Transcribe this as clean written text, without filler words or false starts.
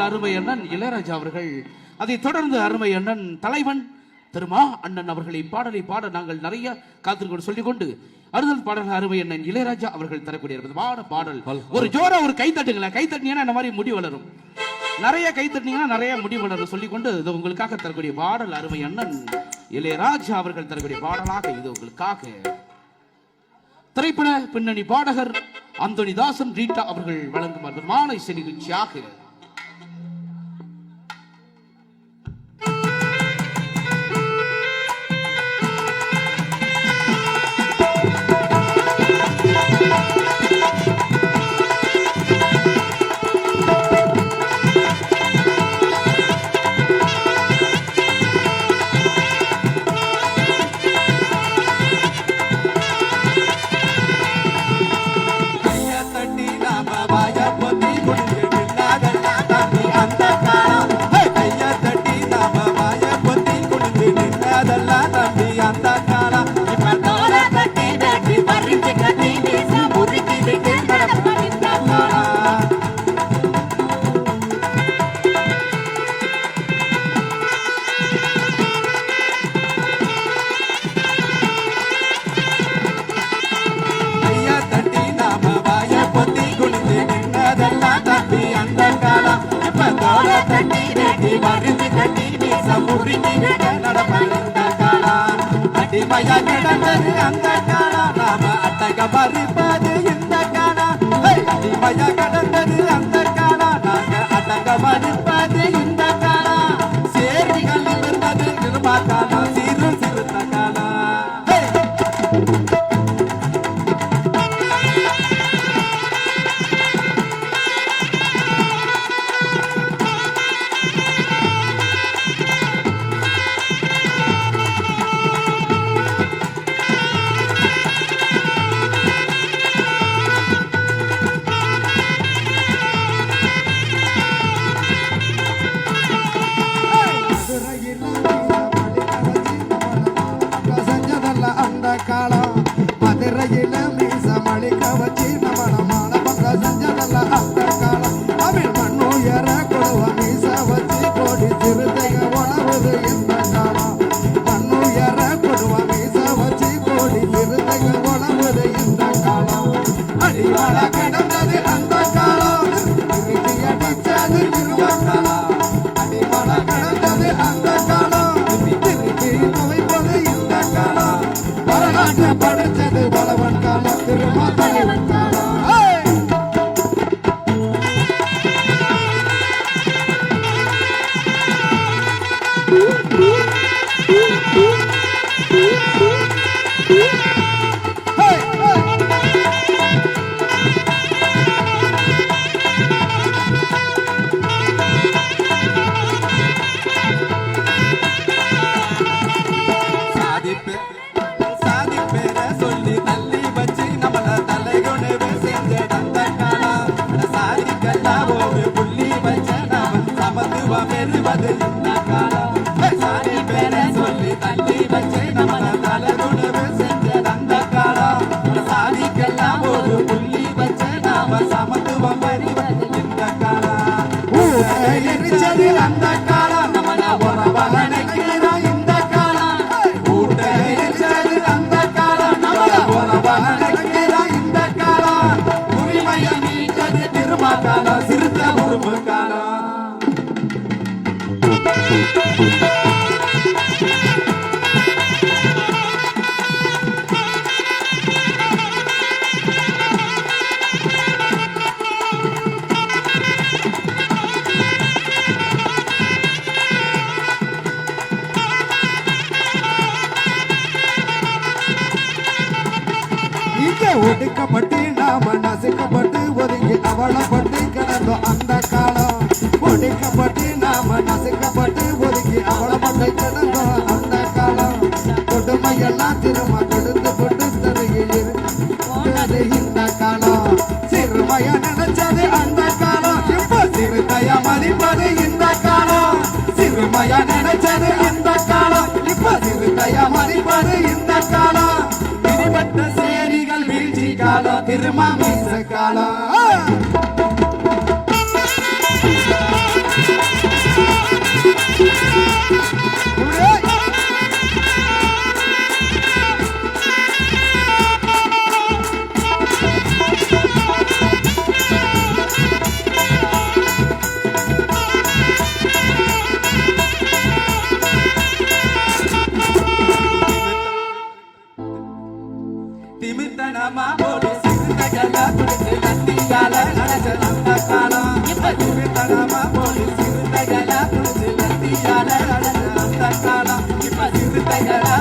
அருமை அண்ணன் இளையராஜா அவர்கள். அதை தொடர்ந்து அருமை அண்ணன் தலைவன் திருமா அண்ணன் அவர்களை பாடலை பாட நாங்கள் நிறைய காத்திருக்கோம் சொல்லிக்கொண்டு அடுத்த பாடல் அருமை அண்ணன் இளையராஜா அவர்கள் தரக்கூடிய பாடல். ஒரு ஜோரா ஒரு கை தட்டுங்களேன். கை தட்டினீங்கன்னா இந்த மாதிரி முடி வளரும். நிறைய கை தட்டினீங்கன்னா நிறைய முடி வளரும் சொல்லிக்கொண்டு இது உங்களுக்காக தரக்கூடிய பாடல் அருமை அண்ணன் இளையராஜா அவர்கள் தரக்கூடிய பாடலாக இது உங்களுக்காக. திரைப்பட பின்னணி பாடகர் அந்தோனிதாசன் ரீட்டா அவர்கள் வழங்கும் அற்புதமான இசை நிகழ்ச்சியாக அடிமையா கிடந்தது அந்த காலம் நாம அட்டக மறிப்பது இந்த காலம். அடிமையா கிடந்தது அந்த காலம் நாங்க அட்டக மறிப்பது இந்த காலம். சேரிகள் இருந்தது நிர்மா காலம் சிறு சிறுத்த காலம். மதுரையில மீச மளிக்க வச்சு நம்மளமான பங்க செஞ்சதல்ல அந்த காலம். தமிழ் மண்ணுயர கொடுவ மீச வச்சு கோடி சிறுத்தைக உணவுது இந்த காலம். மண்ணுயர கொடுவ மீச வச்சு கோடி சிறுத்தைக உணவுது இந்த காலம். அடிவாள கிடந்தது அந்த காலம். திருப்பி அடிச்சது திருவக்காலம். அடிவாள கிடந்தது அந்த காலம். திருப்பி துவைப்பது இந்த காலம். வரலாற்று படைத்தது பலவன் காலம். திருமா தலைவன் காலம். அந்த காலம் நம்மள உறவனைக்கிறா இந்த காலம். கூட்டது அந்த காலம் நம்மள உறவனைக்கிறா இந்த காலம். உரிமையை மீட்டது திருமா காலம் சிறுத்த உருவு காலம். ஒடுக்கப்பட்டு நாம நசுக்கப்பட்டு ஒதுங்கி அவளப்பட்டு கிடந்தோம் அந்த காலம். ஒடுக்கப்பட்டு நாம நசுக்கப்பட்டு ஒதுங்கி அவளப்பட்டு கிடந்தோம் அந்த காலம். கொடுமையெல்லாம் திரும்ப கொடுத்து கொண்டு தருகிறது இந்த காலம். சிறுமைய நினைச்சது அந்த காலம். இப்ப சிறுத்தைய மதிப்பது இந்த காலம். சிறுமைய நினைச்சது அந்த காலம். இப்ப சிறுத்தைய மதிப்பது இந்த காலம். பிடிபட்ட சேரிகள் வீழ்ச்சி காலம். திருமா மீச காலம். திருத்தனமா போலி சிறுத்தைகளா துடிச்சு லத்தியால அடைச்ச அந்த காலம் இப்ப திருத்தனமா போலி சிறுத்தைகளா துடிச்சு லத்தியால அடைச்ச அந்த காலம் இப்ப சிறுத்தைகளா